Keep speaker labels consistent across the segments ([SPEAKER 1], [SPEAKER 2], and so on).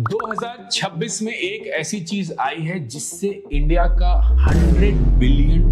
[SPEAKER 1] 2026 में एक ऐसी चीज आई है जिससे इंडिया का $100 बिलियन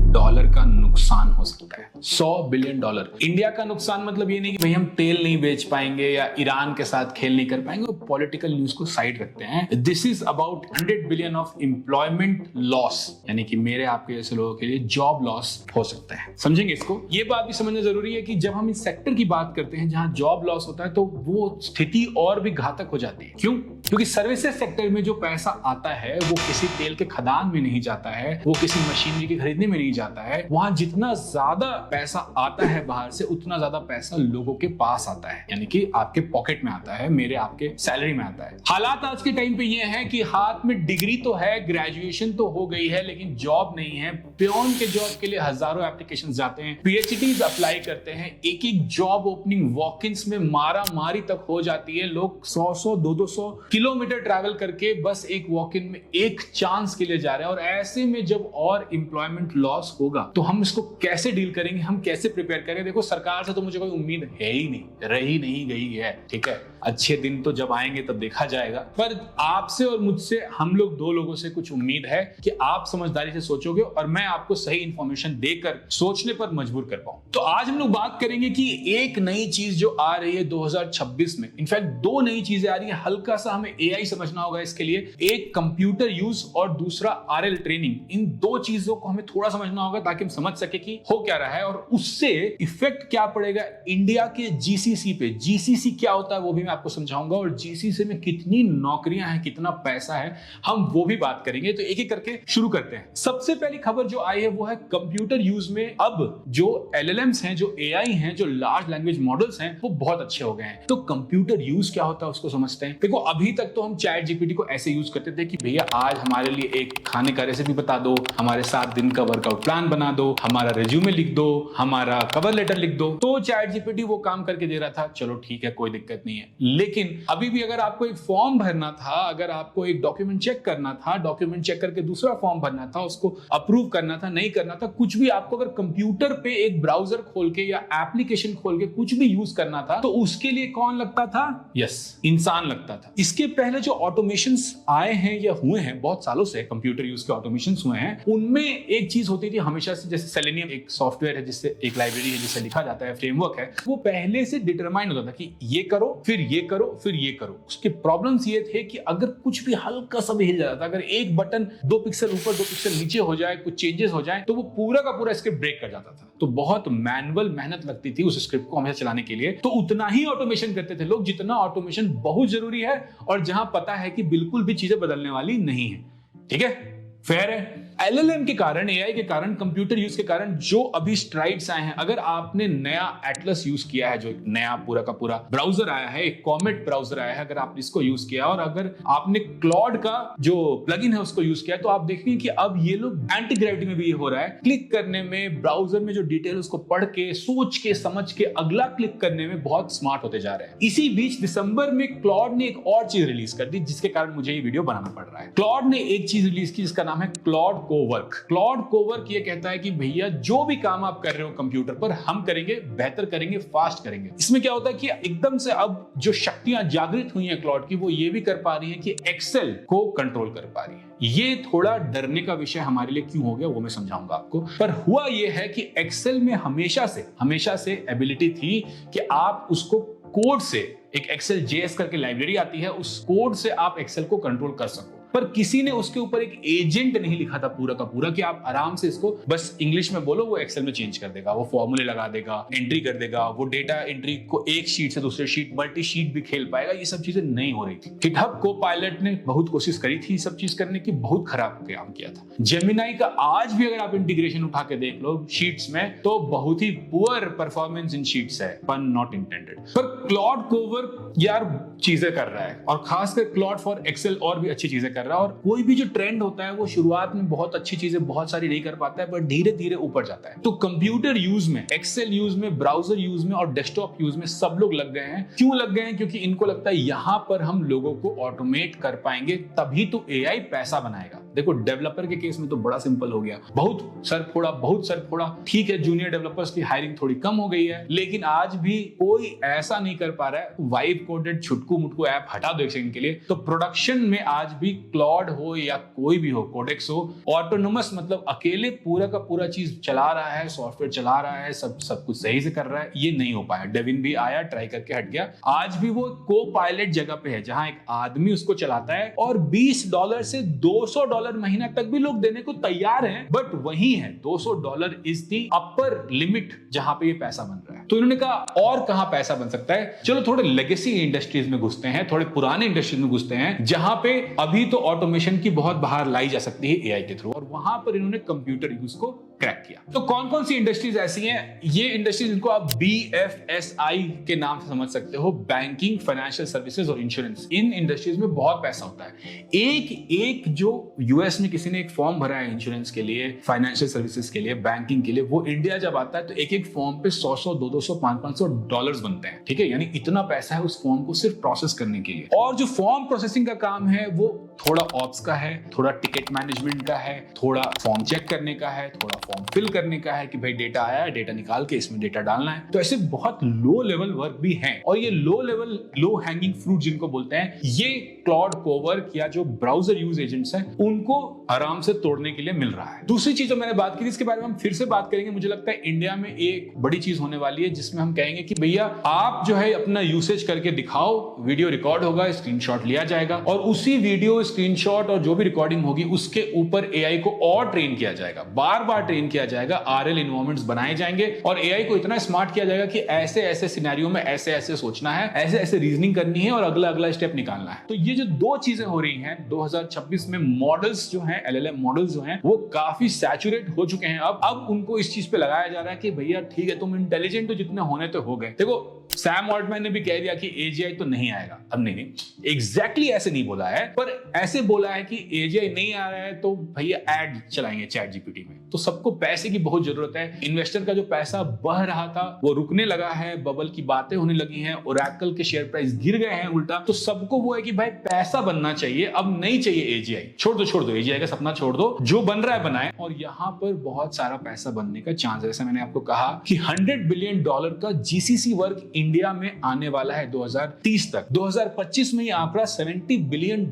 [SPEAKER 1] का नुकसान हो सकता है। $100 बिलियन। इंडिया का नुकसान मतलब ये नहीं कि भाई हम तेल नहीं बेच पाएंगे या ईरान के साथ खेल नहीं कर पाएंगे, पॉलिटिकल न्यूज को साइड रखते हैं। This is about $100 billion of employment loss, यानी कि मेरे आपके जैसे लोगों के लिए जॉब लॉस हो सकता है। समझेंगे इसको। ये बात भी समझना जरूरी है कि जब हम इस सेक्टर की बात करते हैं जहां जॉब लॉस होता है तो वो स्थिति और भी घातक हो जाती है। क्यों? क्योंकि सर्विसेज सेक्टर में जो पैसा आता है वो किसी तेल के खदान में नहीं जाता है, वो किसी मशीनरी के खरीदने में नहीं जाता है। वहां जितना ज्यादा पैसा आता है बाहर से, उतना ज्यादा पैसा लोगों के पास आता है, यानी कि आपके पॉकेट में आता है, मेरे आपके सैलरी में आता है। हालात आज के टाइम पे ये है कि हाथ में डिग्री तो है, ग्रेजुएशन तो हो गई है, लेकिन जॉब नहीं है। प्योन के जॉब के लिए हजारों एप्लीकेशन जाते हैं, पीएचडीज अप्लाई करते हैं, एक एक जॉब ओपनिंग वॉक-इन्स में मारा मारी तक हो जाती है। लोग 100-100, 200-200 किलोमीटर ट्रैवल करके बस एक वॉक इन में एक चांस के लिए जा रहे हैं। और ऐसे में जब और एम्प्लॉयमेंट लॉस होगा तो हम इसको कैसे डील करेंगे, हम कैसे प्रिपेयर करेंगे? देखो, सरकार से तो मुझे कोई उम्मीद है ही नहीं, रही नहीं गई है, ठीक है। अच्छे दिन तो जब आएंगे तब देखा जाएगा। पर आपसे और मुझसे, हम लोग दो लोगों से कुछ उम्मीद है कि आप समझदारी से सोचोगे और मैं आपको सही इंफॉर्मेशन देकर सोचने पर मजबूर कर पाऊं। तो आज हम लोग बात करेंगे कि एक नई चीज जो आ रही है 2026 में, इनफैक्ट दो नई चीजें आ रही है। हल्का सा हमें एआई समझना होगा इसके लिए, एक कंप्यूटर यूज और दूसरा आरएल ट्रेनिंग। इन दो चीजों को हमें थोड़ा समझना होगा ताकि हम समझ सके कि हो क्या रहा है और उससे इफेक्ट क्या पड़ेगा इंडिया के जीसीसी पे। जीसीसी क्या होता है वो भी मैं आपको समझाऊंगा, और जीसीसी में कितनी नौकरियां हैं, कितना पैसा है, हम वो भी बात करेंगे। तो एक एक करके शुरू करते हैं। सबसे पहली खबर जो आई है वो है कंप्यूटर यूज में अब जो एलएलएम्स हैं, जो एआई हैं, जो लार्ज लैंग्वेज मॉडल्स हैं, वो बहुत अच्छे हो गए हैं। तो कंप्यूटर यूज क्या होता है उसको समझते हैं। देखो, अभी तक तो हम चैट जीपीटी को ऐसे यूज करते थे कि भैया आज हमारे लिए एक खाने का रेसिपी बता दो, हमारे 7 दिन का वर्कआउट प्लान बना दो, हमारा रिज्यूमे लिख दो, हमारा कवर लेटर लिख दो। तो चैट जीपीटी वो काम करके दे रहा था, चलो ठीक है, कोई दिक्कत नहीं है। लेकिन अभी भी अगर आपको एक फॉर्म भरना था, अगर आपको एक डॉक्यूमेंट चेक करना था, डॉक्यूमेंट चेक करके दूसरा फॉर्म भरना था, उसको अप्रूव करना था, नहीं करना था, कुछ भी आपको अगर कंप्यूटर पे एक ब्राउजर खोल के या एप्लीकेशन खोल के कुछ भी यूज करना था तो उसके लिए कौन लगता था? यस, इंसान लगता था। इसके पहले जो ऑटोमेशंस आए हैं या हुए हैं, बहुत सालों से कंप्यूटर यूज के ऑटोमेशंस हुए हैं, उनमें एक चीज होती थी हमेशा से, जैसे सेलेनियम एक सॉफ्टवेयर है, जिससे एक लाइब्रेरी है जिससे लिखा जाता है, फ्रेमवर्क है, वो पहले से डिटरमाइन होता था कि ये करो, फिर ये करो, फिर ये करो। उसके प्रॉब्लम्स ये थे कि अगर कुछ भी हल्का सा भी हिल जाता था, अगर एक बटन 2 पिक्सल ऊपर 2 पिक्सल नीचे हो जाए, कुछ चेंजेस हो जाए, तो वो पूरा का पूरा स्क्रिप्ट ब्रेक कर जाता था। तो बहुत मैनुअल मेहनत लगती थी उस स्क्रिप्ट को हमेशा चलाने के लिए। तो उतना ही ऑटोमेशन करते थे लोग जितना ऑटोमेशन बहुत जरूरी है और जहां पता है कि बिल्कुल भी चीजें बदलने वाली नहीं है। ठीक है, फेयर है। एलएलएम के कारण, एआई के कारण, कंप्यूटर यूज के कारण जो अभी स्ट्राइड्स आए हैं, अगर आपने नया एटलस यूज किया है, जो एक नया पूरा का पूरा ब्राउजर आया है, एक कॉमेट ब्राउजर आया है, अगर आपने इसको यूज किया और अगर आपने क्लॉड का जो प्लगइन है उसको यूज किया, तो आप देखेंगे कि अब ये लोग एंटी ग्रेविटी में भी ये हो रहा है। क्लिक करने में, ब्राउजर में जो डिटेल उसको पढ़ के, सोच के, समझ के अगला क्लिक करने में बहुत स्मार्ट होते जा रहे हैं। इसी बीच दिसंबर में क्लॉड ने एक और चीज रिलीज कर दी जिसके कारण मुझे ये वीडियो बनाना पड़ रहा है। क्लॉड ने एक चीज रिलीज की जिसका नाम है क्लॉड कोवर्क। क्लॉड कोवर्क ये कहता है कि भैया जो भी काम आप कर रहे हो कंप्यूटर पर, हम करेंगे, बेहतर करेंगे, फास्ट करेंगे। इसमें क्या होता है कि एकदम से अब जो शक्तियां जागृत हुई हैं क्लॉड की, वो ये भी कर पा रही हैं कि एक्सेल को कंट्रोल कर पा रही है। ये थोड़ा डरने का विषय हमारे लिए क्यों हो गया वो मैं समझाऊंगा आपको। पर हुआ ये है कि एक्सेल में हमेशा से एबिलिटी थी कि आप उसको कोड से, एक एक्सेल जेएस करके लाइब्रेरी आती है, उस कोड से आप एक्सेल को कंट्रोल कर सको। पर किसी ने उसके ऊपर एक एजेंट नहीं लिखा था पूरा का पूरा कि आप आराम से इसको बस इंग्लिश में बोलो, वो एक्सेल में चेंज कर देगा, वो फॉर्मूले लगा देगा, एंट्री कर देगा, वो डेटा एंट्री को एक शीट से दूसरे शीट, मल्टी शीट भी खेल पाएगा। ये सब चीजें नहीं हो रही थी। गिटहब कोपायलट ने बहुत कोशिश करी थी सब चीज करने की, बहुत खराब काम किया था। जेमिनाई का आज भी अगर आप इंटीग्रेशन उठा के देख लो शीट्स में, तो बहुत ही पुअर परफॉर्मेंस इन शीट्स है, पन नॉट इंटेंडेड। पर क्लॉड कोवर्क यार चीजें कर रहा है, और खासकर क्लॉड फॉर एक्सेल और भी अच्छी चीजें कर रहा है। और कोई भी जो ट्रेंड होता है वो शुरुआत में बहुत अच्छी चीजें बहुत सारी नहीं कर पाता है, पर धीरे धीरे ऊपर जाता है। तो कंप्यूटर यूज में, एक्सेल यूज में, ब्राउजर यूज में और डेस्कटॉप यूज में सब लोग लग गए हैं। क्यों लग गए हैं? क्योंकि इनको लगता है यहां पर हम लोगों को ऑटोमेट कर पाएंगे, तभी तो एआई पैसा बनाएगा। देखो डेवलपर के केस में तो बड़ा सिंपल हो गया, बहुत सर फोड़ा, ठीक है जूनियर डेवलपर्स की हायरिंग थोड़ी कम हो गई है, लेकिन आज भी कोई ऐसा नहीं कर पा रहा है वाइब कोडेड छुटकू मुटकू ऐप हटा दो एक सेकंड के लिए, तो प्रोडक्शन में आज भी क्लॉड हो या कोई भी हो, कोडेक्स हो, ऑटोनोमस मतलब अकेले पूरा का पूरा चीज चला रहा है, सॉफ्टवेयर चला रहा है, सब कुछ सही से कर रहा है, ये नहीं हो पाया। डेविन भी आया, ट्राई करके हट गया। आज भी वो को पायलट जगह पे है जहां एक आदमी उसको चलाता है और $20 से $200 महीना तक भी लोग देने को तैयार हैं, बट वही है $200 इज दी अपर लिमिट जहां पे ये पैसा बन रहा है। तो इन्होंने कहा और कहां पैसा बन सकता है, चलो थोड़े लेगेसी इंडस्ट्रीज में घुसते हैं, थोड़े पुराने इंडस्ट्रीज में घुसते हैं जहां पे अभी तो ऑटोमेशन की बहुत बाहर लाई जा सकती है एआई के थ्रू, और वहां पर इन्होंने कंप्यूटर यूज को क्रैक किया। तो कौन कौन सी इंडस्ट्रीज ऐसी हैं? ये इंडस्ट्रीज इनको आप BFSI के नाम से समझ सकते हो, बैंकिंग, फाइनेंशियल सर्विसेज और इंश्योरेंस। इन इंडस्ट्रीज में बहुत पैसा होता है। एक जो यूएस में किसी ने एक फॉर्म भरा है इंश्योरेंस के लिए, फाइनेंशियल सर्विसेज के लिए, बैंकिंग के लिए, वो इंडिया जब आता है तो एक फॉर्म पे $100, $200, $500 बनते हैं। ठीक है, यानी इतना पैसा है उस फॉर्म को सिर्फ प्रोसेस करने के लिए। और जो फॉर्म प्रोसेसिंग का काम है वो थोड़ा ऑप्स का है, थोड़ा टिकट मैनेजमेंट का है, थोड़ा फॉर्म चेक करने का है, थोड़ा फॉर्म फिल करने का है कि भाई डेटा आया है, डेटा निकाल के इसमें डेटा डालना है। तो ऐसे बहुत लो लेवल वर्क भी हैं, और ये low level low hanging fruit जिनको बोलते हैं, ये क्लाउड कोवर्क या जो ब्राउजर यूज एजेंट्स हैं उनको आराम से तोड़ने के लिए मिल रहा है। दूसरी चीज जो मैंने बात की थी, इसके बारे में हम फिर से बात करेंगे। मुझे लगता है इंडिया में एक बड़ी चीज होने वाली है जिसमें हम कहेंगे कि भैया आप जो है अपना यूसेज करके दिखाओ, वीडियो रिकॉर्ड होगा, स्क्रीनशॉट लिया जाएगा और उसी वीडियो, स्क्रीनशॉट और जो भी रिकॉर्डिंग होगी उसके ऊपर एआई को और ट्रेन किया जाएगा, बार बार ट्रेन किया जाएगा, आरएल एनवायरनमेंट्स बनाए जाएंगे और एआई को इतना स्मार्ट किया जाएगा कि ऐसे ऐसे सिनेरियो में ऐसे ऐसे सोचना है, ऐसे ऐसे रीजनिंग करनी है और अगला अगला स्टेप निकालना है। तो ये जो दो चीजें हो रही हैं 2026 में, मॉडल्स जो हैं, एलएलएम मॉडल्स जो हैं, वो काफी सैचुरेट हो चुके हैं। अब उनको इस चीज पे लगाया जा रहा है कि भैया ठीक है, तुम इंटेलिजेंट तो जितने होने तो हो गए। देखो सैम ऑल्टमैन ने भी कह दिया कि एजीआई तो नहीं आएगा। अब नहीं एग्जैक्टली ऐसे नहीं बोला है, पर ऐसे बोला है कि एजीआई नहीं आ रहा है तो भैया ऐड चलाएंगे चैट जीपीटी में। तो सबको पैसे की बहुत जरूरत है। इन्वेस्टर का जो पैसा बह रहा था वो रुकने लगा है, बबल की बातें होने लगी हैं, ओरेकल के शेयर प्राइस गिर गए हैं उल्टा। तो सबको वो है कि भाई पैसा बनना चाहिए, अब नहीं चाहिए एजीआई। छोड़ दो एजीआई का सपना छोड़ दो, जो बन रहा है बनाए। और यहां पर बहुत सारा पैसा बनने का चांस है। जैसे मैंने आपको कहा कि $100 बिलियन का जीसीसी वर्क इंडिया में आने वाला है 2030 तक। 2025 में ये आंकड़ा $70 बिलियन।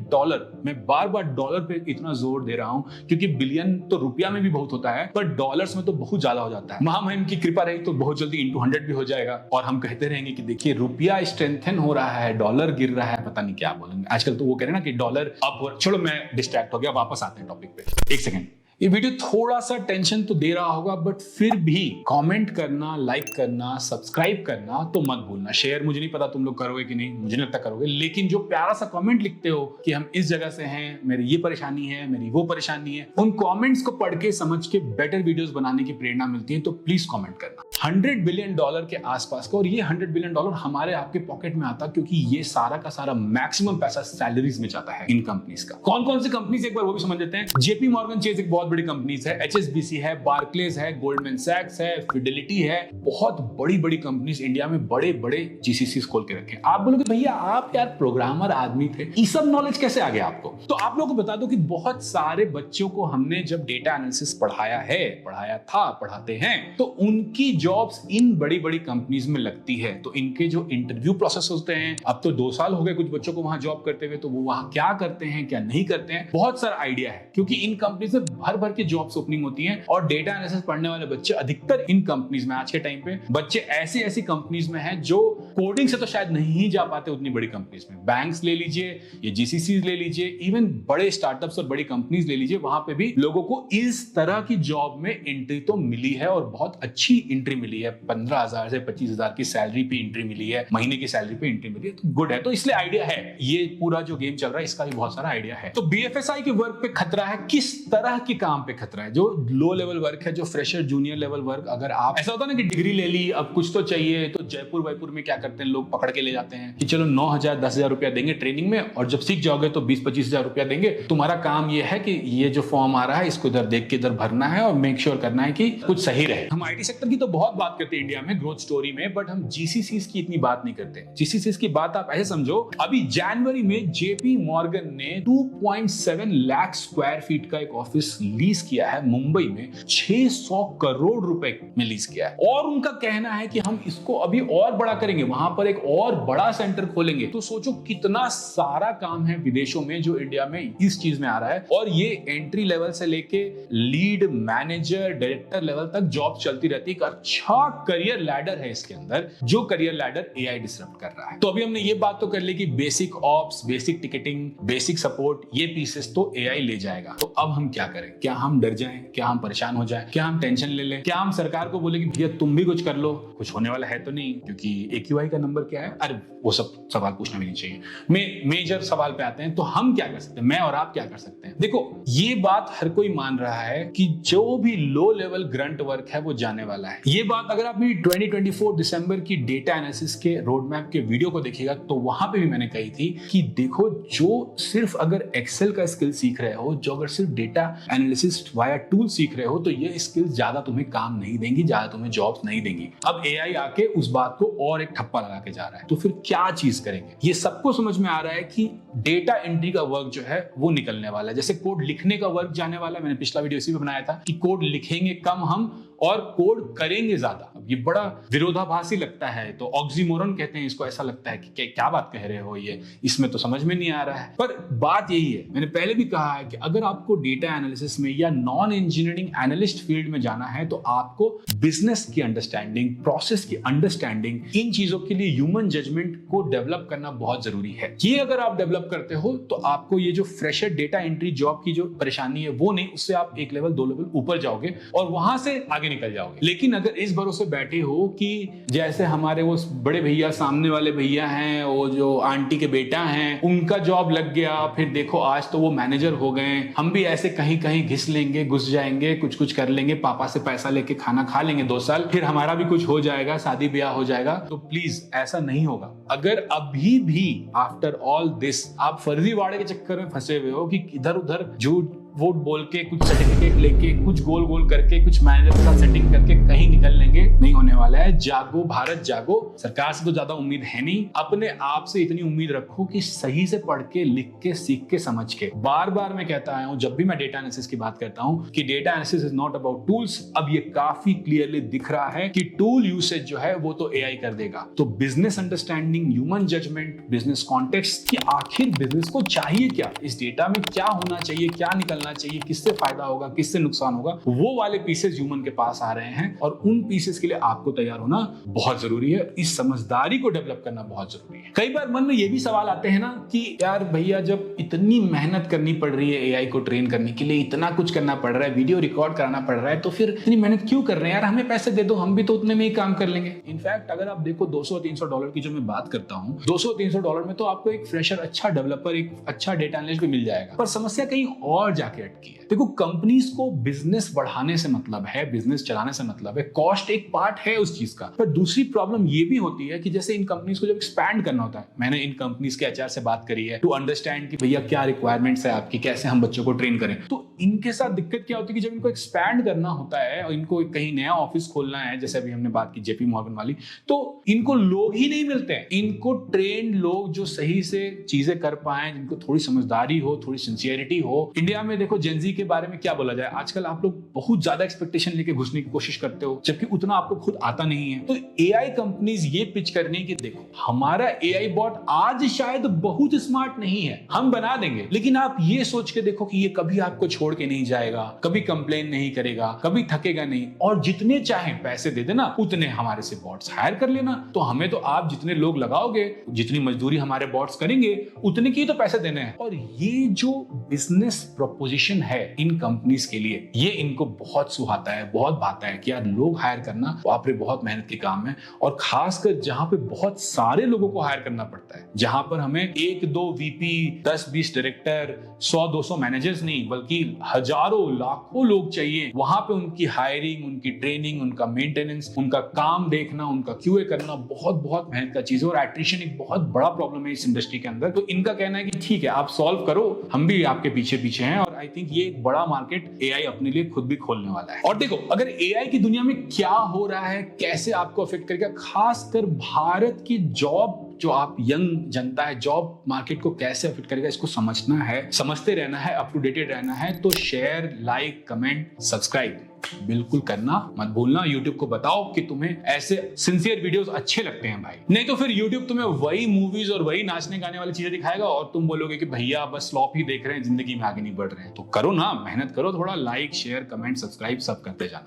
[SPEAKER 1] मैं बार बार डॉलर पे इतना जोर दे रहा हूं क्योंकि बिलियन तो रुपया में भी बहुत होता है, पर डॉलर्स में तो बहुत ज्यादा हो जाता है। महामहिम की कृपा रही तो बहुत जल्दी into 100 भी हो जाएगा और हम कहते रहेंगे कि देखिए रुपया स्ट्रेंथन हो रहा है, डॉलर गिर रहा है, पता नहीं क्या बोलेंगे आजकल। तो वो कह रहे हैं ना कि डॉलर अप हो। छोड़ो, मैं डिस्ट्रैक्ट हो गया, वापस आते हैं टॉपिक पे। एक सेकंड। ये वीडियो थोड़ा सा टेंशन तो दे रहा होगा, बट फिर भी कमेंट करना, लाइक करना, सब्सक्राइब करना तो मत भूलना। शेयर मुझे नहीं पता तुम लोग करोगे कि नहीं, मुझे नहीं लगता करोगे, लेकिन जो प्यारा सा कमेंट लिखते हो कि हम इस जगह से हैं, मेरी ये परेशानी है, मेरी वो परेशानी है, उन कमेंट्स को पढ़ के समझ के बेटर वीडियोस बनाने की प्रेरणा मिलती है। तो प्लीज कमेंट करना। $100 बिलियन के आसपास का, और ये $100 बिलियन हमारे आपके पॉकेट में आता क्योंकि ये सारा का सारा मैक्सिमम पैसा सैलरीज में जाता है इन कंपनीज का। कौन कौन सी कंपनीज एक बार वो भी समझ लेते हैं। जेपी मॉर्गन चेज एक बहुत बड़ी कंपनीज है, HSBC है, बार्कलेज है, गोल्डमैन सैक्स है, फिडेलिटी है, बहुत बड़ी बड़ी कंपनीज इंडिया में बड़े बड़े जीसीसी खोल के रखे हैं। आप बोलोगे भैया आप यार प्रोग्रामर आदमी थे, ये सब नॉलेज कैसे आ गया आपको? तो आप लोगों को बता दो कि बहुत सारे बच्चों को हमने जब डेटा एनालिसिस पढ़ाते हैं, तो उनकी जॉब्स इन बड़ी बड़ी कंपनीज में लगती है। तो इनके जो इंटरव्यू प्रोसेस होते हैं, अब तो 2 साल हो गए कुछ बच्चों को वहां जॉब करते हुए, तो वो वहां क्या करते हैं क्या नहीं करते हैं, बहुत सारा आइडिया है क्योंकि इन कंपनीज में भर भर के जॉब्स ओपनिंग होती हैं। और डेटा एनालिसिस पढ़ने वाले बच्चे अधिकतर इन कंपनीज में, आज के टाइम पे बच्चे ऐसी कंपनीज में हैं जो कोडिंग से तो शायद नहीं जा पाते उतनी बड़ी कंपनीज में। बैंक्स ले लीजिए, ये जीसीसी ले लीजिए, इवन बड़े स्टार्टअप्स और बड़ी कंपनीज ले लीजिए, वहां पे भी लोगों को इस तरह की जॉब में एंट्री तो मिली है और बहुत अच्छी एंट्री मिली है। 15,000 से 25,000 की सैलरी पे एंट्री मिली है, महीने की सैलरी पे एंट्री मिली है, तो गुड है। तो इसलिए आइडिया है, ये पूरा जो गेम चल रहा है इसका भी बहुत सारा आइडिया है। तो बीएफएसआई के वर्क पे खतरा है, किस तरह की काम पे खतरा है, जो लो लेवल वर्क है, जो फ्रेशर जूनियर लेवल वर्क, अगर आप ऐसा होता है ना कि डिग्री ले ली, अब कुछ तो चाहिए, तो जयपुर वायपुर में क्या करते हैं लोग, पकड़ के ले जाते हैं कि चलो 9,000 10,000 रुपया देंगे ट्रेनिंग में, और जब सीख जाओगे तो 20-25,000 रुपया देंगे, तुम्हारा काम ये है कि ये जो फॉर्म आ रहा है इसको इधर देख के इधर भरना है और मेक श्योर करना है कि कुछ सही रहे। हम आईटी सेक्टर की तो बहुत बात करते हैं इंडिया में ग्रोथ स्टोरी में, बट हम जीसीसीज की इतनी बात नहीं करते। जीसीसीज की बात आप ऐसे समझो, अभी जनवरी में जेपी मॉर्गन ने 2.7 लाख स्क्वायर फीट का एक ऑफिस लीज किया है मुंबई में, 600 करोड़ रुपए में लीज किया है, और उनका कहना है कि हम इसको अभी और बड़ा करेंगे, वहां पर एक और बड़ा सेंटर खोलेंगे। तो सोचो कितना सारा काम है विदेशों में जो इंडिया में इस चीज में आ रहा है, और ये एंट्री लेवल से लेके लीड मैनेजर डायरेक्टर लेवल तक जॉब चलती रहती है। एक अच्छा करियर लैडर है इसके अंदर, जो करियर लैडर एआई डिसरप्ट कर रहा है। तो अभी हमने ये बात तो कर ली कि basic ops, basic ticketing, basic support, ये पीसेस तो एआई ले जाएगा। तो अब हम क्या करें? क्या हम डर जाएं? क्या हम परेशान हो जाएं? क्या हम टेंशन ले लें? क्या हम सरकार को बोले कि भैया तुम भी कुछ कर लो? कुछ होने वाला है तो नहीं, क्योंकि AQI का नंबर क्या है? अरे वो सब सवाल पूछना भी नहीं चाहिए। मेजर सवाल पे आते हैं, तो हम क्या कर सकते हैं? मैं और आप क्या कर सकते हैं? देखो, ये बात हर कोई मान रहा है कि जो भी लो लेवल ग्रंट वर्क है वो जाने वाला है। ये बात अगर आप 2024 दिसंबर की डेटा एनालिसिस के रोड मैप के वीडियो को देखिएगा तो वहां पे भी मैंने कही थी कि देखो, जो सिर्फ अगर एक्सेल का स्किल सीख रहे हो, जो अगर सिर्फ डेटा एनालिसिस वाया टूल सीख रहे हो, तो ये स्किल्स ज्यादा तुम्हें काम नहीं देंगी, ज्यादा तुम्हें जॉब्स नहीं देंगी। अब एआई आके उस बात को और एक ठप्पा लगा के जा रहा है, तो फिर क्या चीज करेंगे? ये सबको समझ में आ रहा है कि डेटा एंट्री का वर्क जो है वो निकलने वाला है। जैसे कोड लिखने का वर्क जाने वाला है, मैंने पिछला वीडियो इसी पे बनाया था कि कोड लिखेंगे कम हम और कोड करेंगे ज्यादा। अब ये बड़ा विरोधाभासी लगता है, तो ऑक्सीमोरन कहते हैं इसको। ऐसा लगता है कि क्या बात कह रहे हो, ये इसमें तो समझ में नहीं आ रहा है। पर बात यही है, मैंने पहले भी कहा है कि अगर आपको डेटा एनालिसिस में या नॉन इंजीनियरिंग एनालिस्ट फील्ड में जाना है, तो आपको बिजनेस की अंडरस्टैंडिंग, प्रोसेस की अंडरस्टैंडिंग, इन चीजों के लिए ह्यूमन जजमेंट को डेवलप करना बहुत जरूरी है। ये अगर आप डेवलप करते हो तो आपको ये जो फ्रेशर डेटा एंट्री जॉब की जो परेशानी है वो नहीं, उससे आप एक लेवल 2 लेवल ऊपर जाओगे और वहां से आगे निकल जाओगे। लेकिन अगर इस भरोसे बैठे हो कि जैसे हमारे वो बड़े भैया, सामने वाले भैया हैं, वो जो आंटी के बेटा हैं, उनका जॉब लग गया, फिर देखो आज तो वो मैनेजर हो गए, हम भी ऐसे कहीं कहीं घिस लेंगे, घुस जाएंगे, कुछ कुछ कर लेंगे, पापा से पैसा लेके खाना खा लेंगे 2 साल, फिर हमारा भी कुछ हो जाएगा, शादी ब्याह हो जाएगा। तो प्लीज ऐसा नहीं होगा। अगर अभी भी आफ्टर ऑल दिस आप फर्जीवाड़े के चक्कर में फंसे हुए हो कि इधर उधर झूठ वोट बोल के, कुछ सर्टिफिकेट लेके, कुछ गोल गोल करके, कुछ मैनेजर के साथ सेटिंग करके कहीं निकल लेंगे, नहीं होने वाला है। जागो भारत जागो। सरकार से तो ज्यादा उम्मीद है नहीं, अपने आप से इतनी उम्मीद रखो कि सही से पढ़ के, लिख के, सीख के, समझ के। बार बार मैं कहता आया हूं जब भी मैं डेटा एनालिसिस की बात करता हूं कि data analysis is not about tools. अब ये काफी क्लियरली दिख रहा है कि टूल यूसेज जो है वो तो एआई कर देगा। तो business understanding, human judgement, business context कि आखिर बिजनेस को चाहिए क्या, इस डेटा में क्या होना चाहिए, क्या निकलना चाहिए, किससे फायदा होगा, किससे नुकसान होगा, वो वाले पीसेस ह्यूमन के पास आ रहे हैं। और उन पीसेस के लिए आपको तैयार होना बहुत जरूरी है। इस समझदारी को डेवलप करना बहुत जरूरी है। कई बार मन में ये भी सवाल आते हैं ना कि यार भैया, जब इतनी मेहनत करनी पड़ रही है एआई को ट्रेन करने के लिए, इतना कुछ करना पड़ रहा है, वीडियो रिकॉर्ड कराना पड़ रहा है, तो फिर इतनी मेहनत क्यों कर रहे हैं यार? हमें पैसे दे दो, हम भी तो उतने में ही काम कर लेंगे। इनफैक्ट अगर आप देखो $200-300 की जो मैं बात करता हूँ, $200-300 में तो आपको एक फ्रेशर, अच्छा डेवलपर, एक अच्छा डेटा एनालिस्ट भी मिल जाएगा। पर समस्या कहीं और जाके अटकी है। देखो, कंपनीज को बिजनेस बढ़ाने से मतलब है, बिजनेस चलाने से मतलब है, कॉस्ट एक पार्ट है उस चीज का। पर दूसरी प्रॉब्लम ये भी होती है कि जैसे इन कंपनीज को जब एक्सपैंड करना होता है, मैंने इन कंपनीज के एचआर से बात करी है टू अंडरस्टैंड कि भैया क्या रिक्वायरमेंट्स है आपकी, कैसे हम बच्चों को ट्रेन करें। तो इनके साथ दिक्कत क्या होती है कि जब इनको एक्सपैंड करना होता है और इनको कहीं नया ऑफिस खोलना है, जैसे अभी हमने बात की जेपी मॉर्गन वाली, तो इनको लोग ही नहीं मिलते हैं। इनको ट्रेंड लोग जो सही से चीजें कर पाए, जिनको थोड़ी समझदारी हो, थोड़ी सिंसियरिटी हो। इंडिया में देखो जेनजी के बारे में क्या बोला जाए, आजकल आप लोग बहुत ज्यादा एक्सपेक्टेशन लेके घुसने की कोशिश करते हो, जबकि उतना आपको खुद आता नहीं है। तो एआई कंपनीज ये पिच करने की, देखो हमारा एआई बॉट आज शायद बहुत स्मार्ट नहीं है, हम बना देंगे, लेकिन आप ये सोच के देखो कि ये कभी आपको छोड़ के नहीं जाएगा, कभी कंप्लेन नहीं करेगा, कभी थकेगा नहीं, और जितने चाहे पैसे दे देना, उतने हमारे से बॉट्स हायर कर लेना। तो हमें तो आप जितने लोग लगाओगे, जितनी मजदूरी हमारे बॉट्स करेंगे, उतने की तो पैसे देने हैं। और ये जो बिजनेस प्रपोजल पोजीशन है इन कंपनीज के लिए, ये इनको बहुत सुहाता है, बहुत भाता है कि यार लोग हायर करना बाप रे बहुत मेहनत के काम है। और खासकर जहां पे बहुत सारे लोगों को हायर करना पड़ता है, जहां पर हमें 1-2 वीपी, 10-20 डायरेक्टर, 100-200 मैनेजर्स नहीं बल्कि हजारों लाखों लोग चाहिए, वहां पे उनकी हायरिंग, उनकी ट्रेनिंग, उनका मेंटेनेंस, उनका काम देखना, उनका क्यूए करना बहुत बहुत मेहनत का चीज है। और एट्रिशन एक बहुत बड़ा प्रॉब्लम है इस इंडस्ट्री के अंदर। तो इनका कहना है कि ठीक है आप सॉल्व करो, हम भी आपके पीछे पीछे हैं। और आई थिंक ये एक बड़ा मार्केट एआई अपने लिए खुद भी खोलने वाला है। और देखो अगर एआई की दुनिया में क्या हो रहा है, कैसे आपको अफेक्ट करेगा, खासकर भारत की जॉब जो आप यंग जनता है, जॉब मार्केट को कैसे अफेक्ट करेगा, इसको समझना है, समझते रहना है, अप टू डेटेड रहना है। तो शेयर, लाइक, कमेंट, सब्सक्राइब बिल्कुल करना मत भूलना। YouTube को बताओ कि तुम्हें ऐसे सिंसियर वीडियोस अच्छे लगते हैं भाई, नहीं तो फिर YouTube तुम्हें वही मूवीज और वही नाचने गाने वाली चीजें दिखाएगा और तुम बोलोगे कि भैया बस फ्लॉप ही देख रहे हैं, जिंदगी में आगे नहीं बढ़ रहे हैं। तो करो ना, मेहनत करो थोड़ा, लाइक, शेयर, कमेंट, सब्सक्राइब सब करते जाना।